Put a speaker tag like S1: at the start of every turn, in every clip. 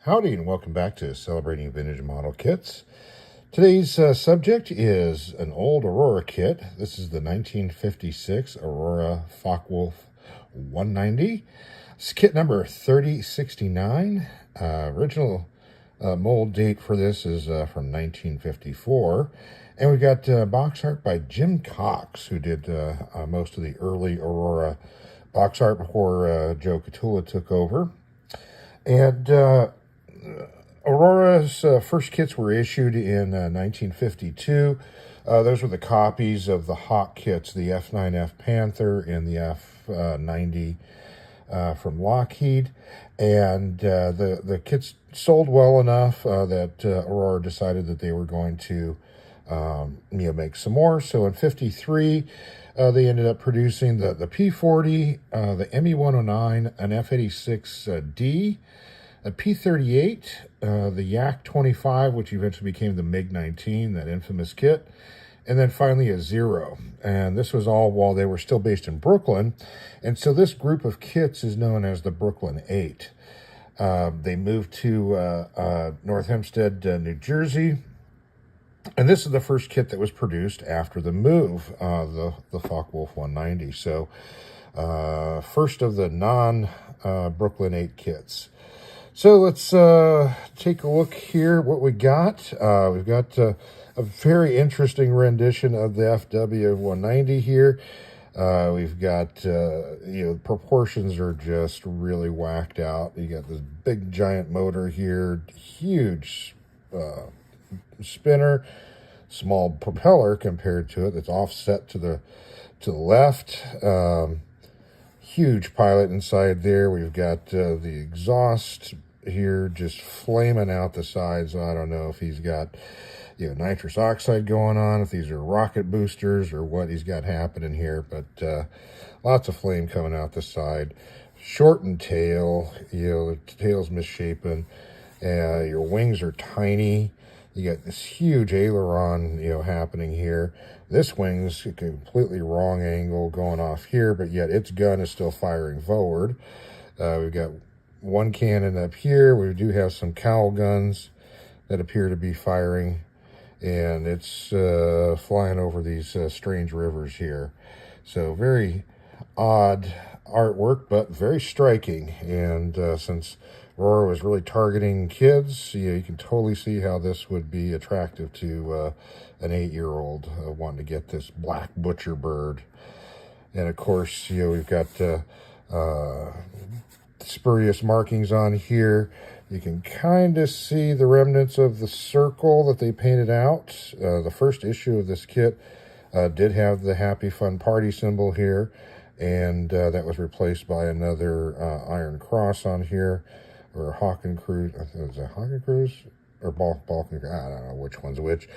S1: Howdy and welcome back to Celebrating Vintage Model Kits. Today's subject is an old Aurora kit. This is the 1956 Aurora Focke-Wulf 190. It's kit number 3069. Original mold date for this is from 1954. And we got box art by Jim Cox, who did most of the early Aurora box art before Joe Catula took over. And Aurora's first kits were issued in 1952. Those were the copies of the Hawk kits, the F9F Panther and the F90 from Lockheed. And the kits sold well enough that Aurora decided that they were going to make some more. So in 53, they ended up producing the P40, the ME-109, an F86D, a P38, the Yak-25, which eventually became the MiG-19, that infamous kit, and then finally a Zero. And this was all while they were still based in Brooklyn. And so this group of kits is known as the Brooklyn 8. They moved to North Hempstead, New Jersey. And this is the first kit that was produced after the move, the Focke-Wulf 190. So first of the non-Brooklyn 8 kits. So let's take a look here what we got. We've got a very interesting rendition of the FW-190 here. We've got, proportions are just really whacked out. You got this big giant motor here, huge spinner, small propeller compared to it that's offset to the left. Huge pilot inside there. We've got the exhaust here just flaming out the sides. I don't know if he's got nitrous oxide going on, if these are rocket boosters or what he's got happening here, but lots of flame coming out the side. Shortened tail, the tail's misshapen. Your wings are tiny. You got this huge aileron, happening here. This wing's a completely wrong angle going off here, but yet its gun is still firing forward. We've got one cannon up here. We do have some cowl guns that appear to be firing, and it's flying over these strange rivers here. So very odd artwork, but very striking. And since Aurora was really targeting kids, you can totally see how this would be attractive to an 8-year-old wanting to get this black butcher bird. And of course, we've got spurious markings on here. You can kind of see the remnants of the circle that they painted out. The first issue of this kit did have the Happy Fun Party symbol here, and that was replaced by another Iron Cross on here, or Hawken Cruise. I think it was a Hawken Cruise or Balkan. I don't know which one's which,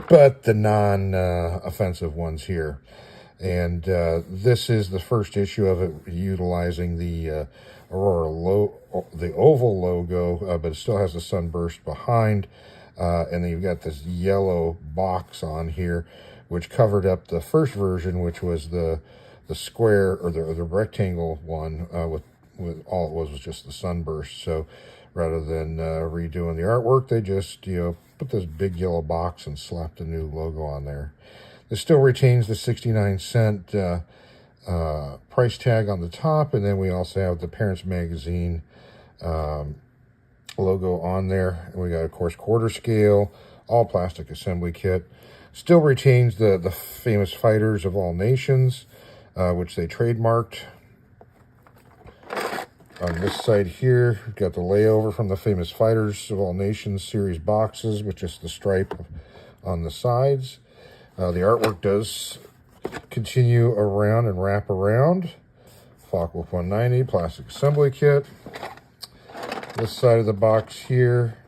S1: but the non-offensive ones here. And this is the first issue of it, utilizing the Aurora the oval logo, but it still has the sunburst behind. And then you've got this yellow box on here, which covered up the first version, which was the square or the rectangle one with all it was just the sunburst. So rather than redoing the artwork, they just put this big yellow box and slapped a new logo on there. This still retains the 69-cent price tag on the top, and then we also have the Parents Magazine logo on there. And we got, of course, quarter scale, all plastic assembly kit. Still retains the famous Fighters of All Nations, which they trademarked. On this side here, we've got the layover from the famous Fighters of All Nations series boxes, with just the stripe on the sides. The artwork does continue around and wrap around. Focke-Wulf 190 plastic assembly kit. This side of the box here,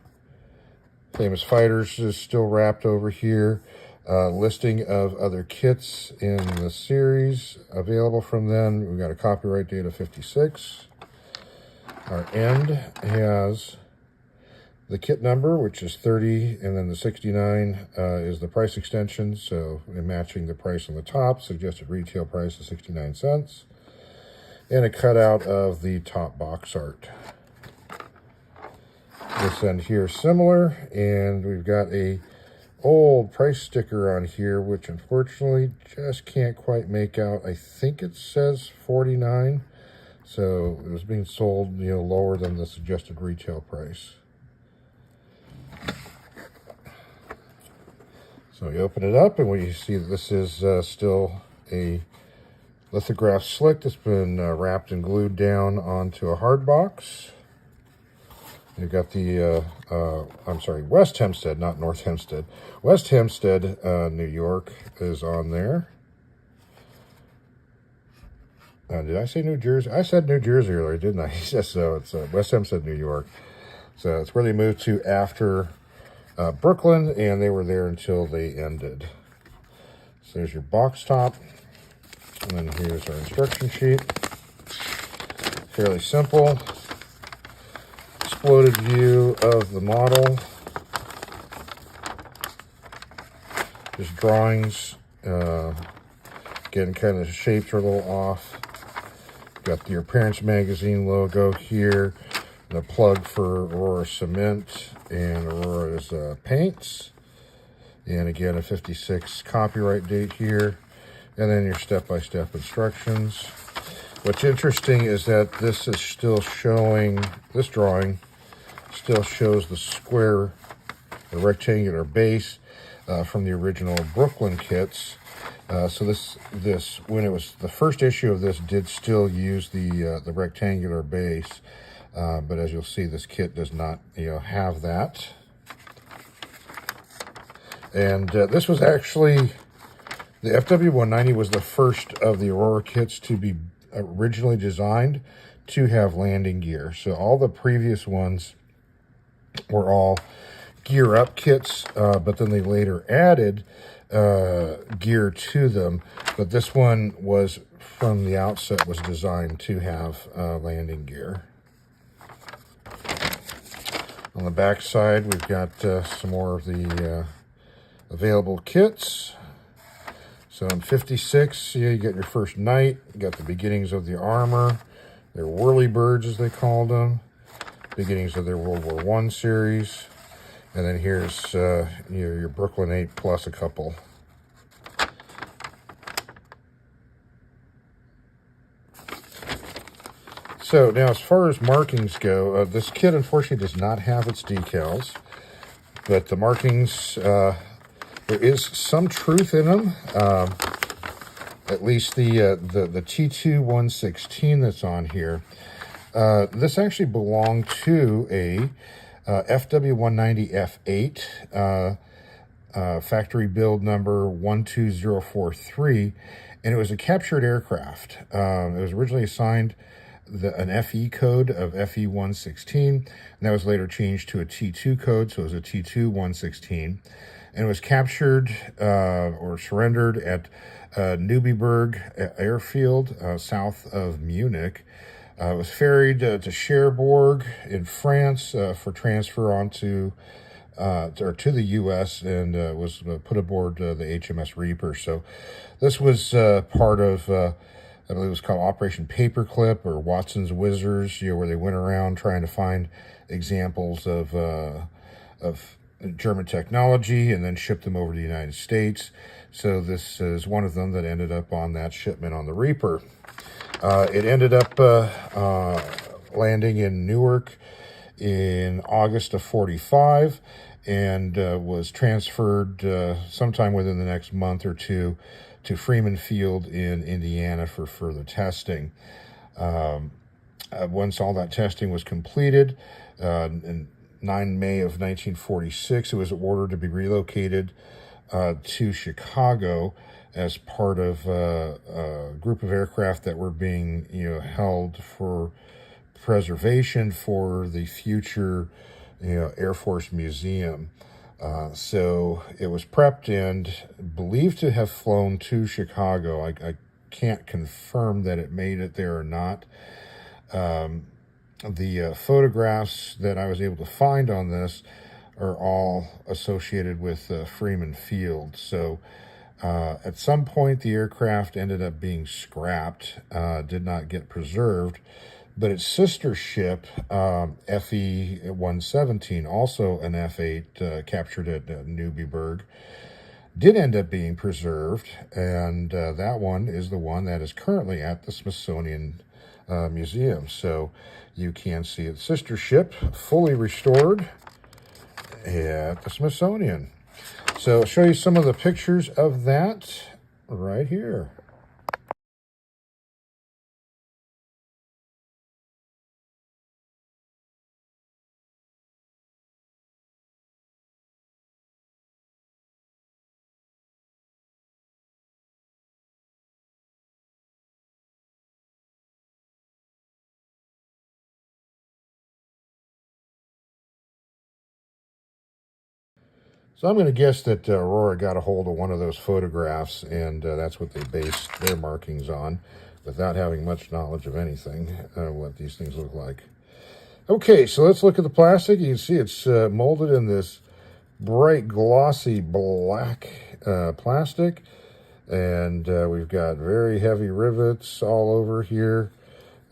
S1: famous Fighters is still wrapped over here. Listing of other kits in the series available from them. We've got a copyright date of 56. Our end has the kit number, which is 30, and then the 69 is the price extension. So matching the price on the top, suggested retail price of 69 cents. And a cutout of the top box art. This end here is similar, and we've got a old price sticker on here, which unfortunately just can't quite make out. I think it says $49, so it was being sold, lower than the suggested retail price. So you open it up, and what you see, this is still a lithograph slick that's been wrapped and glued down onto a hard box. You've got the, West Hempstead, not North Hempstead. West Hempstead, New York is on there. Did I say New Jersey? I said New Jersey earlier, didn't I? Yes, so it's West Hempstead, New York. So it's where they moved to after Brooklyn, and they were there until they ended. So there's your box top, and then here's our instruction sheet. Fairly simple. Exploded view of the model. Just drawings. Again, kind of the shapes are a little off. Got your Parents Magazine logo here. The plug for Aurora Cement and Aurora's paints. And again, a 56 copyright date here. And then your step-by-step instructions. What's interesting is that this is still showing, this drawing still shows the square, the rectangular base from the original Brooklyn kits. So this, when it was the first issue of this, did still use the rectangular base. But as you'll see, this kit does not, have that. And this was actually, the FW-190 was the first of the Aurora kits to be originally designed to have landing gear. So all the previous ones were all gear up kits, but then they later added gear to them. But this one was, from the outset, was designed to have landing gear. On the back side, we've got some more of the available kits. So in 56, you get your first knight. You got the beginnings of the armor. They're whirlybirds, as they called them. Beginnings of their World War I series. And then here's your Brooklyn 8 plus a couple. So now, as far as markings go, this kit unfortunately does not have its decals, but the markings, there is some truth in them. At least the T2-116 that's on here. This actually belonged to a FW-190 F8, factory build number 12043, and it was a captured aircraft. It was originally assigned an FE code of FE-116, and that was later changed to a T2 code, so it was a T2-116, and it was captured or surrendered at Neubiberg Airfield, south of Munich. It was ferried to Cherbourg in France for transfer onto or to the U.S. and was put aboard the HMS Reaper. So this was part of, I believe it was called Operation Paperclip or Watson's Wizards, where they went around trying to find examples of German technology and then shipped them over to the United States. So this is one of them that ended up on that shipment on the Reaper. It ended up landing in Newark in August of 45 and was transferred sometime within the next month or two to Freeman Field in Indiana for further testing. Once all that testing was completed, in 9 May of 1946, it was ordered to be relocated to Chicago as part of a group of aircraft that were being held for preservation for the future Air Force Museum. So it was prepped and believed to have flown to Chicago. I can't confirm that it made it there or not. The photographs that I was able to find on this are all associated with Freeman Field. So at some point, the aircraft ended up being scrapped, did not get preserved. But its sister ship, FE-117, also an F-8 captured at Newbyburg, did end up being preserved, and that one is the one that is currently at the Smithsonian Museum. So you can see its sister ship fully restored at the Smithsonian. So I'll show you some of the pictures of that right here. So I'm going to guess that Aurora got a hold of one of those photographs, and that's what they based their markings on, without having much knowledge of anything, what these things look like. Okay, so let's look at the plastic. You can see it's molded in this bright, glossy black plastic, and we've got very heavy rivets all over here,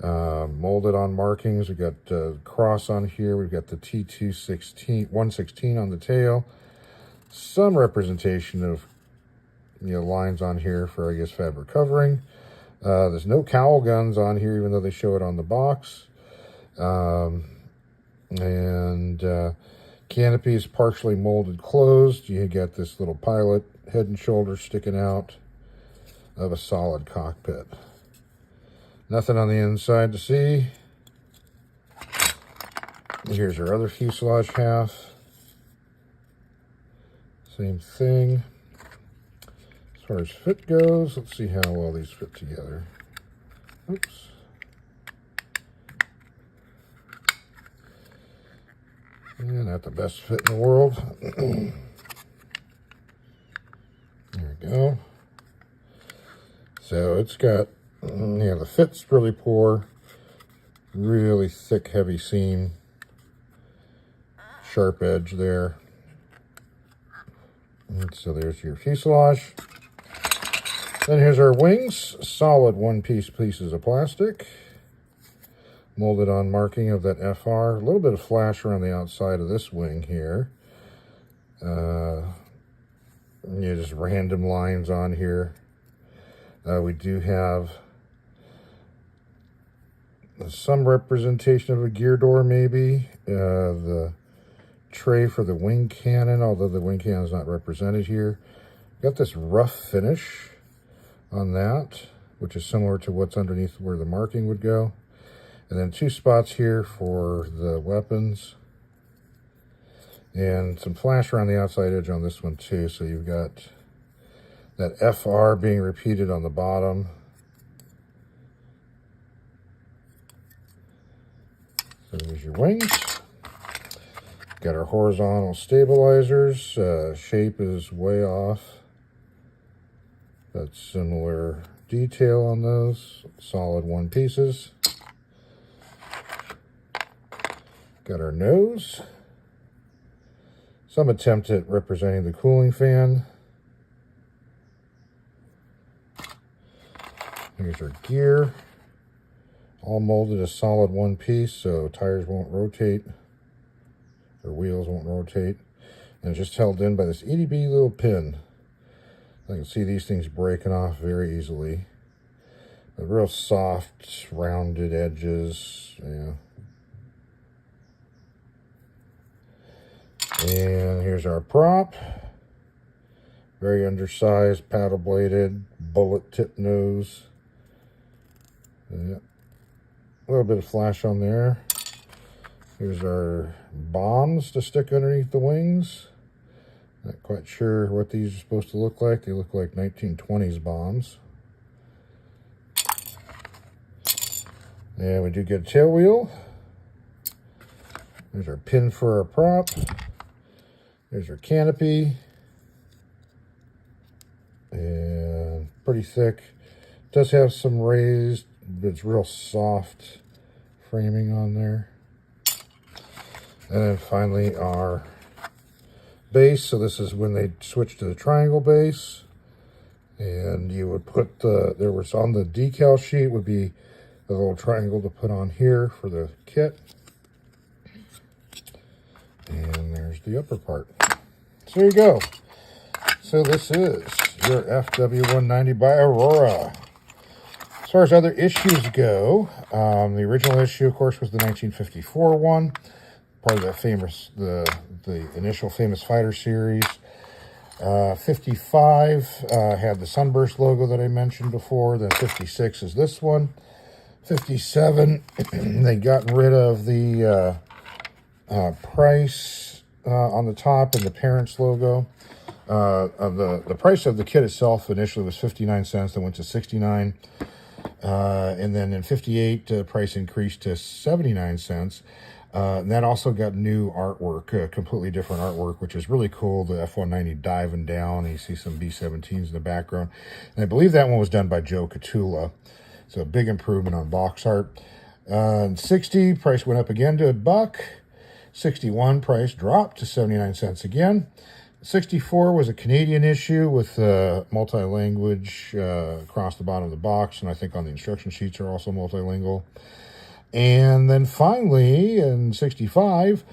S1: molded on markings. We've got cross on here. We've got the T116 on the tail. Some representation of lines on here for, I guess, fabric covering. There's no cowl guns on here, even though they show it on the box. Canopy is partially molded closed. You got this little pilot head and shoulders sticking out of a solid cockpit. Nothing on the inside to see. Here's our other fuselage half. Same thing. As far as fit goes, let's see how well these fit together. Oops. And not the best fit in the world. There we go. So it's got, the fit's really poor. Really thick, heavy seam. Sharp edge there. And so there's your fuselage. Then here's our wings. Solid one-piece pieces of plastic. Molded on marking of that FR. A little bit of flash around the outside of this wing here. Just random lines on here. We do have some representation of a gear door, maybe. The tray for the wing cannon, although the wing cannon is not represented here. Got this rough finish on that, which is similar to what's underneath where the marking would go. And then two spots here for the weapons. And some flash around the outside edge on this one too. So you've got that FR being repeated on the bottom. So there's your wings. Got our horizontal stabilizers. Shape is way off. But similar detail on those. Solid one pieces. Got our nose. Some attempt at representing the cooling fan. Here's our gear. All molded as solid one piece, so tires won't rotate. Or wheels won't rotate. And it's just held in by this itty bitty little pin. I can see these things breaking off very easily. But real soft, rounded edges. Yeah. And here's our prop. Very undersized, paddle bladed, bullet tip nose. Yeah. A little bit of flash on there. Here's our bombs to stick underneath the wings. Not quite sure what these are supposed to look like. They look like 1920s bombs. And we do get a tail wheel. There's our pin for our prop. There's our canopy. And pretty thick. It does have some raised, but it's real soft framing on there. And then finally our base. So this is when they switched to the triangle base. And you would put there was on the decal sheet would be a little triangle to put on here for the kit. And there's the upper part. So there you go. So this is your FW-190 by Aurora. As far as other issues go, the original issue, of course, was the 1954 one, part of the initial Famous Fighter series. 55 had the Sunburst logo that I mentioned before. Then 56 is this one. 57, they gotten rid of the price on the top and the parents logo. The price of the kit itself initially was 59 cents, then went to 69. And then in 58, price increased to 79 cents. And that also got new artwork, completely different artwork, which is really cool. The F-190 diving down, and you see some B-17s in the background. And I believe that one was done by Joe Catula. So a big improvement on box art. 60, price went up again to $1. 61, price dropped to 79 cents again. 64 was a Canadian issue with multi-language across the bottom of the box, and I think on the instruction sheets are also multilingual. And then finally, in 65,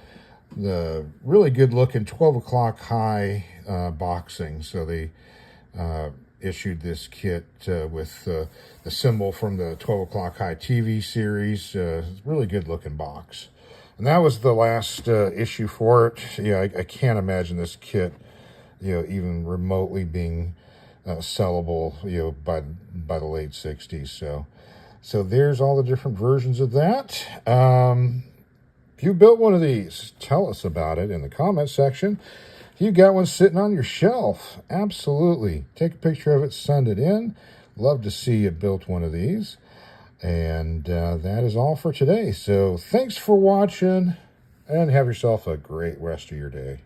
S1: the really good-looking 12 o'clock high boxing. So they issued this kit with the symbol from the 12 o'clock high TV series. Really good-looking box. And that was the last issue for it. Yeah, I can't imagine this kit, even remotely being sellable, by the late 60s. So there's all the different versions of that. If you built one of these, tell us about it in the comment section. If you got one sitting on your shelf, absolutely. Take a picture of it, send it in. Love to see you built one of these. And that is all for today. So thanks for watching, and have yourself a great rest of your day.